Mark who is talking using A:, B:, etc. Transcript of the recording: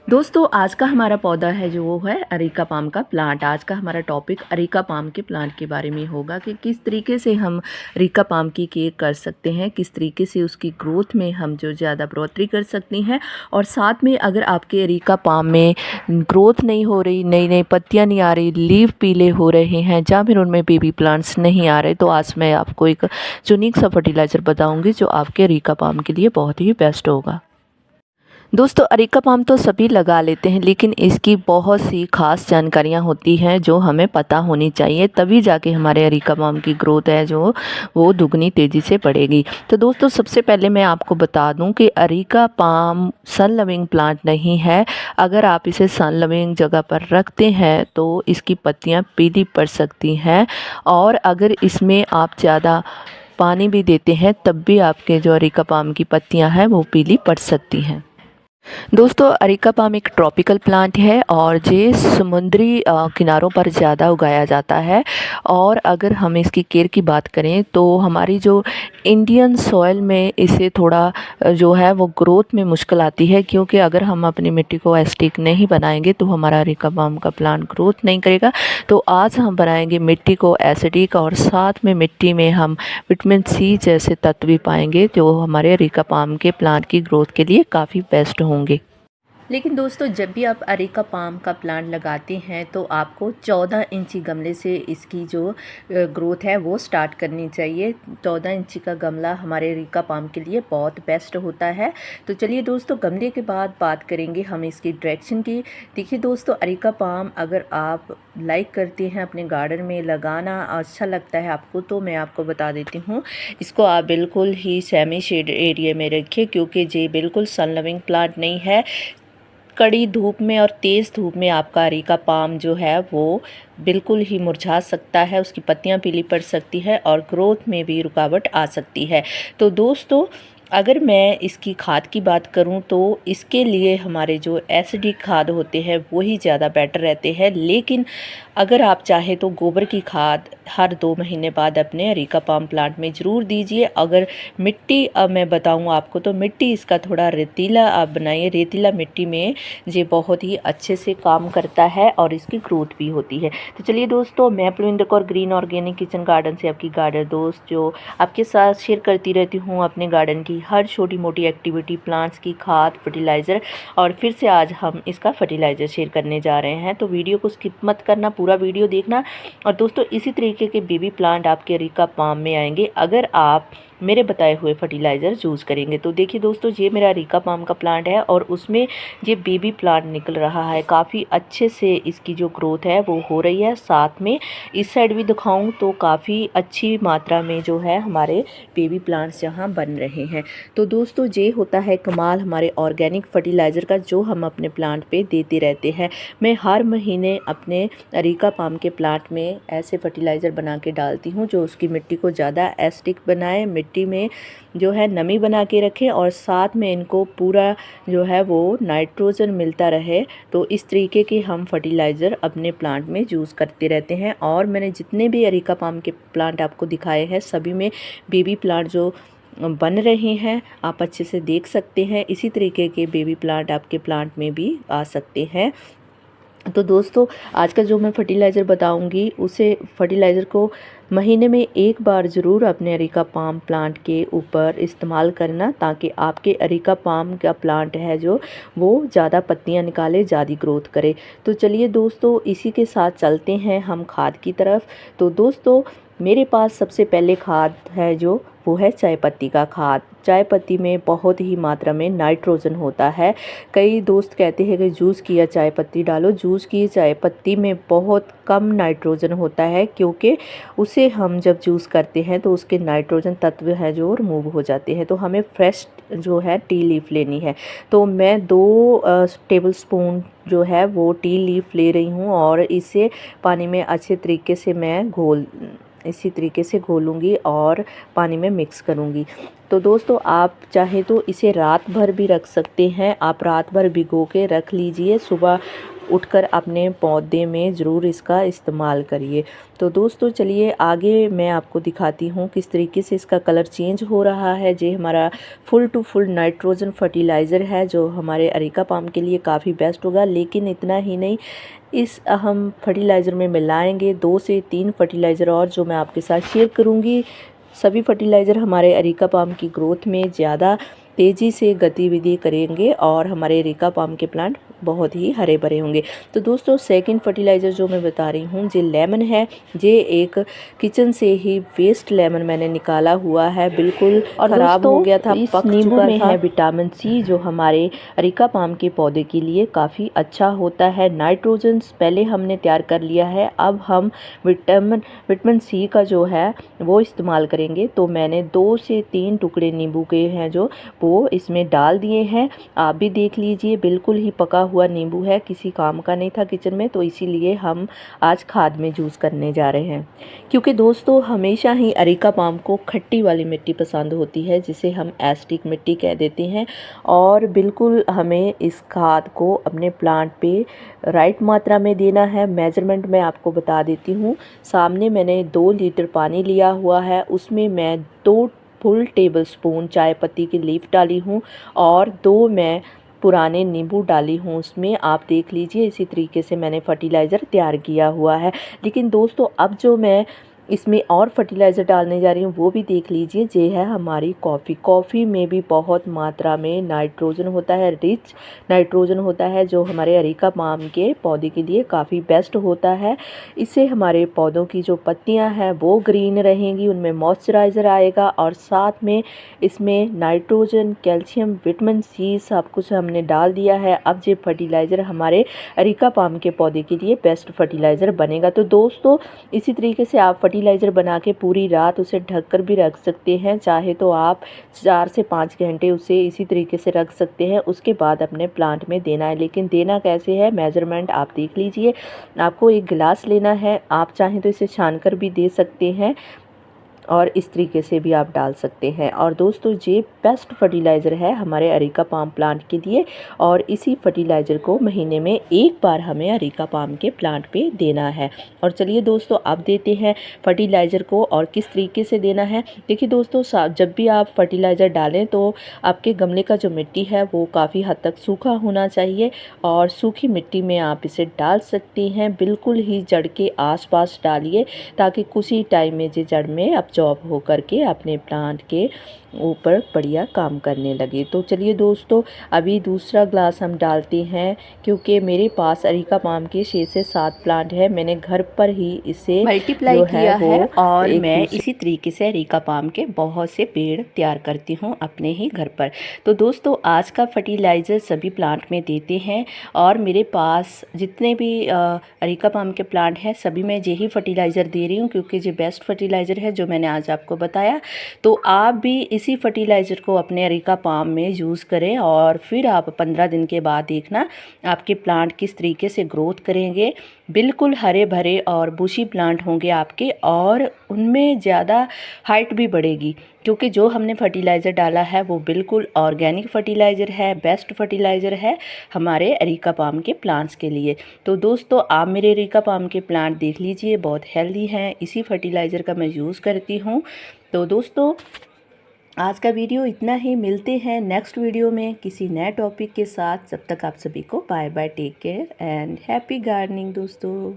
A: दोस्तों आज का हमारा पौधा है जो वो है अरेका पाम का प्लांट। आज का हमारा टॉपिक अरेका पाम के प्लांट के बारे में होगा कि किस तरीके से हम अरेका पाम की केयर कर सकते हैं, किस तरीके से उसकी ग्रोथ में हम जो ज़्यादा बढ़ोतरी कर सकते हैं। और साथ में अगर आपके अरेका पाम में ग्रोथ नहीं हो रही, नई नई पत्तियाँ नहीं आ रही, लीफ पीले हो रहे हैं या फिर उनमें बेबी प्लांट्स नहीं आ रहे, तो आज मैं आपको एक यूनिक सा फर्टिलाइज़र बताऊँगी जो आपके अरेका पाम के लिए बहुत ही बेस्ट होगा। दोस्तों अरेका पाम तो सभी लगा लेते हैं, लेकिन इसकी बहुत सी खास जानकारियां होती हैं जो हमें पता होनी चाहिए, तभी जाके हमारे अरेका पाम की ग्रोथ है जो वो दुगनी तेज़ी से बढ़ेगी। तो दोस्तों सबसे पहले मैं आपको बता दूं कि areca palm sun loving plant नहीं है। अगर आप इसे सन लविंग जगह पर रखते हैं तो इसकी पत्तियाँ पीली पड़ सकती हैं, और अगर इसमें आप ज़्यादा पानी भी देते हैं तब भी आपके जो अरेका पाम की पत्तियाँ हैं वो पीली पड़ सकती हैं। दोस्तों अरेका पाम एक ट्रॉपिकल प्लांट है और ये समुद्री किनारों पर ज़्यादा उगाया जाता है। और अगर हम इसकी केयर की बात करें तो हमारी जो इंडियन सॉइल में इसे थोड़ा जो है वो ग्रोथ में मुश्किल आती है, क्योंकि अगर हम अपनी मिट्टी को एसिडिक नहीं बनाएंगे तो हमारा अरेका पाम का प्लांट ग्रोथ नहीं करेगा। तो आज हम बनाएंगे मिट्टी को एसिडिक, और साथ में मिट्टी में हम विटामिन सी जैसे तत्व भी पाएंगे जो हमारे अरेका पाम के प्लांट की ग्रोथ के लिए काफ़ी बेस्ट होंगे। लेकिन दोस्तों जब भी आप अरेका पाम का प्लांट लगाते हैं तो आपको 14 इंची गमले से इसकी जो ग्रोथ है वो स्टार्ट करनी चाहिए। 14 इंची का गमला हमारे अरेका पाम के लिए बहुत बेस्ट होता है। तो चलिए दोस्तों गमले के बाद बात करेंगे हम इसकी डायरेक्शन की। देखिए दोस्तों अरेका पाम अगर आप लाइक करते हैं अपने गार्डन में लगाना, अच्छा लगता है आपको, तो मैं आपको बता देती हूँ इसको आप बिल्कुल ही सेमी शेड एरिया में रखिए, क्योंकि ये बिल्कुल सन लविंग प्लांट नहीं है। कड़ी धूप में और तेज़ धूप में आपका अरेका पाम जो है वो बिल्कुल ही मुरझा सकता है, उसकी पत्तियां पीली पड़ सकती है और ग्रोथ में भी रुकावट आ सकती है। तो दोस्तों अगर मैं इसकी खाद की बात करूं तो इसके लिए हमारे जो एसिडिक खाद होते हैं वही ज़्यादा बेटर रहते हैं, लेकिन अगर आप चाहें तो गोबर की खाद हर 2 महीने बाद अपने अरेका पाम प्लांट में ज़रूर दीजिए। अगर मिट्टी अब मैं बताऊं आपको तो मिट्टी इसका थोड़ा रेतीला आप बनाइए। रेतीला मिट्टी में ये बहुत ही अच्छे से काम करता है और इसकी ग्रोथ भी होती है। तो चलिए दोस्तों मैं Palwinder Kaur green organic kitchen garden से आपकी गार्डन दोस्त जो आपके साथ शेयर करती रहती हूँ अपने गार्डन की हर छोटी मोटी एक्टिविटी, प्लांट्स की खाद, फर्टिलाइज़र। और फिर से आज हम इसका फर्टिलाइज़र शेयर करने जा रहे हैं, तो वीडियो को स्किप मत करना, पूरा वीडियो देखना। और दोस्तों इसी तरीके के बेबी प्लांट आपके अरेका पाम में आएंगे अगर आप मेरे बताए हुए फर्टिलाइज़र यूज़ करेंगे। तो देखिए दोस्तों ये मेरा अरेका पाम का प्लांट है और उसमें ये बेबी प्लांट निकल रहा है, काफ़ी अच्छे से इसकी जो ग्रोथ है वो हो रही है। साथ में इस साइड भी दिखाऊं तो काफ़ी अच्छी मात्रा में जो है हमारे बेबी प्लांट्स यहाँ बन रहे हैं। तो दोस्तों ये होता है कमाल हमारे ऑर्गेनिक फर्टिलाइज़र का जो हम अपने प्लांट पे देते रहते हैं। मैं हर महीने अपने अरेका पाम के प्लांट में ऐसे फर्टिलाइज़र बना के डालती हूँ जो उसकी मिट्टी को ज़्यादा एसिडिक बनाए, मिट्टी में जो है नमी बना के रखें और साथ में इनको पूरा जो है वो नाइट्रोजन मिलता रहे। तो इस तरीके के हम फर्टिलाइज़र अपने प्लांट में यूज़ करते रहते हैं। और मैंने जितने भी अरेका पाम के प्लांट आपको दिखाए हैं सभी में बेबी प्लांट जो बन रहे हैं आप अच्छे से देख सकते हैं। इसी तरीके के बेबी प्लांट आपके प्लांट में भी आ सकते हैं। तो दोस्तों आज का जो मैं फर्टिलाइज़र बताऊंगी उसे फर्टिलाइज़र को महीने में एक बार ज़रूर अपने अरेका पाम प्लांट के ऊपर इस्तेमाल करना, ताकि आपके अरेका पाम का प्लांट है जो वो ज़्यादा पत्तियां निकाले, ज़्यादा ग्रोथ करे। तो चलिए दोस्तों इसी के साथ चलते हैं हम खाद की तरफ। तो दोस्तों मेरे पास सबसे पहले खाद है जो वो है चाय पत्ती का खाद। चाय पत्ती में बहुत ही मात्रा में नाइट्रोजन होता है। कई दोस्त कहते हैं कि जूस किया चाय पत्ती डालो, जूस की चाय पत्ती में बहुत कम नाइट्रोजन होता है, क्योंकि उसे हम जब जूस करते हैं तो उसके नाइट्रोजन तत्व हैं जो रिमूव हो जाते हैं। तो हमें फ्रेश जो है टी लीफ लेनी है। तो मैं 2 टेबल स्पून जो है वो टी लीफ ले रही हूँ और इसे पानी में अच्छे तरीके से मैं इसी तरीके से घोलूँगी और पानी में मिक्स करूँगी। तो दोस्तों आप चाहे तो इसे रात भर भी रख सकते हैं, आप रात भर भिगो के रख लीजिए, सुबह उठकर अपने पौधे में ज़रूर इसका इस्तेमाल करिए। तो दोस्तों चलिए आगे मैं आपको दिखाती हूँ किस तरीके से इसका कलर चेंज हो रहा है। ये हमारा full to full nitrogen fertiliser है जो हमारे अरेका पाम के लिए काफ़ी बेस्ट होगा। लेकिन इतना ही नहीं, इस हम फर्टिलाइज़र में मिलाएंगे 2 से 3 फर्टिलाइज़र और जो मैं आपके साथ शेयर करूँगी। सभी फर्टिलाइज़र हमारे अरेका पाम की ग्रोथ में ज़्यादा तेज़ी से गतिविधि करेंगे और हमारे अरेका पाम के प्लांट बहुत ही हरे भरे होंगे। तो दोस्तों सेकंड फर्टिलाइज़र जो मैं बता रही हूँ ये लेमन है। ये एक किचन से ही वेस्ट लेमन मैंने निकाला हुआ है, बिल्कुल ख़राब हो गया था, पक चुका था। है विटामिन सी जो हमारे अरेका पाम के पौधे के लिए काफ़ी अच्छा होता है। नाइट्रोजन पहले हमने तैयार कर लिया है, अब हम विटामिन सी का जो है वो इस्तेमाल करेंगे। तो मैंने 2 से 3 टुकड़े नींबू के हैं जो वो इसमें डाल दिए हैं। आप भी देख लीजिए, बिल्कुल ही पका हुआ नींबू है, किसी काम का नहीं था किचन में, तो इसीलिए हम आज खाद में यूज़ करने जा रहे हैं। क्योंकि दोस्तों हमेशा ही अरेका पाम को खट्टी वाली मिट्टी पसंद होती है जिसे हम एसिडिक मिट्टी कह देते हैं। और बिल्कुल हमें इस खाद को अपने प्लांट पे राइट मात्रा में देना है। मेजरमेंट मैं आपको बता देती हूँ। सामने मैंने 2 लीटर पानी लिया हुआ है, उसमें मैं 2 फुल टेबल स्पून चाय पत्ती की लीफ डाली हूँ और 2 मैं पुराने नींबू डाली हूँ उसमें। आप देख लीजिए इसी तरीके से मैंने फर्टिलाइज़र तैयार किया हुआ है। लेकिन दोस्तों अब जो मैं इसमें और फर्टिलाइज़र डालने जा रही हूँ वो भी देख लीजिए। ये है हमारी कॉफ़ी में भी बहुत मात्रा में नाइट्रोजन होता है, रिच नाइट्रोजन होता है जो हमारे अरेका पाम के पौधे के लिए काफ़ी बेस्ट होता है। इससे हमारे पौधों की जो पत्तियां हैं वो ग्रीन रहेंगी, उनमें मॉइस्चराइज़र आएगा और साथ में इसमें नाइट्रोजन, कैल्शियम, विटामिन सी सब कुछ हमने डाल दिया है। अब ये फर्टिलाइज़र हमारे अरेका पाम के पौधे के लिए बेस्ट फर्टिलाइज़र बनेगा। तो दोस्तों इसी तरीके से आप फर्टिलाइज़र बना के पूरी रात उसे ढककर भी रख सकते हैं। चाहे तो आप 4 से 5 घंटे उसे इसी तरीके से रख सकते हैं, उसके बाद अपने प्लांट में देना है। लेकिन देना कैसे है, मेजरमेंट आप देख लीजिए। आपको एक गिलास लेना है, आप चाहें तो इसे छान कर भी दे सकते हैं और इस तरीके से भी आप डाल सकते हैं। और दोस्तों ये बेस्ट फर्टिलाइज़र है हमारे अरेका पाम प्लांट के लिए और इसी फर्टिलाइज़र को महीने में एक बार हमें अरेका पाम के प्लांट पे देना है। और चलिए दोस्तों अब देते हैं फर्टिलाइज़र को और किस तरीके से देना है। देखिए दोस्तों जब भी आप फर्टिलाइज़र डालें तो आपके गमले का जो मिट्टी है वो काफ़ी हद तक सूखा होना चाहिए और सूखी मिट्टी में आप इसे डाल सकते हैं। बिल्कुल ही जड़ के आसपास डालिए ताकि कुछ ही टाइम में ये जड़ में एब्जॉर्ब हो करके अपने प्लांट के ऊपर बढ़िया काम करने लगे। तो चलिए दोस्तों अभी दूसरा ग्लास हम डालते हैं क्योंकि मेरे पास अरेका पाम के 6 से 7 प्लांट है। मैंने घर पर ही इसे मल्टीप्लाई किया है और मैं इसी तरीके से अरेका पाम के बहुत से पेड़ तैयार करती हूँ अपने ही घर पर। तो दोस्तों आज का फर्टिलाइज़र सभी प्लांट में देते हैं और मेरे पास जितने भी अरेका पाम के प्लांट हैं सभी में यही फर्टिलाइज़र दे रही हूँ क्योंकि ये बेस्ट फर्टिलाइज़र है जो मैंने आज आपको बताया। तो आप भी इसी फर्टिलाइज़र को अपने अरेका पाम में यूज़ करें और फिर आप 15 दिन के बाद देखना आपके प्लांट किस तरीके से ग्रोथ करेंगे। बिल्कुल हरे भरे और बुशी प्लांट होंगे आपके और उनमें ज़्यादा हाइट भी बढ़ेगी क्योंकि जो हमने फर्टिलाइज़र डाला है वो बिल्कुल ऑर्गेनिक फर्टिलाइज़र है, बेस्ट फर्टिलाइज़र है हमारे अरेका पाम के प्लांट्स के लिए। तो दोस्तों आप मेरे अरेका पाम के प्लांट देख लीजिए, बहुत हेल्दी हैं, इसी फर्टिलाइज़र का मैं यूज़ करती हूँ। तो दोस्तों आज का वीडियो इतना ही, मिलते हैं नेक्स्ट वीडियो में किसी नए टॉपिक के साथ। जब तक आप सभी को bye bye, take care and happy gardening दोस्तों।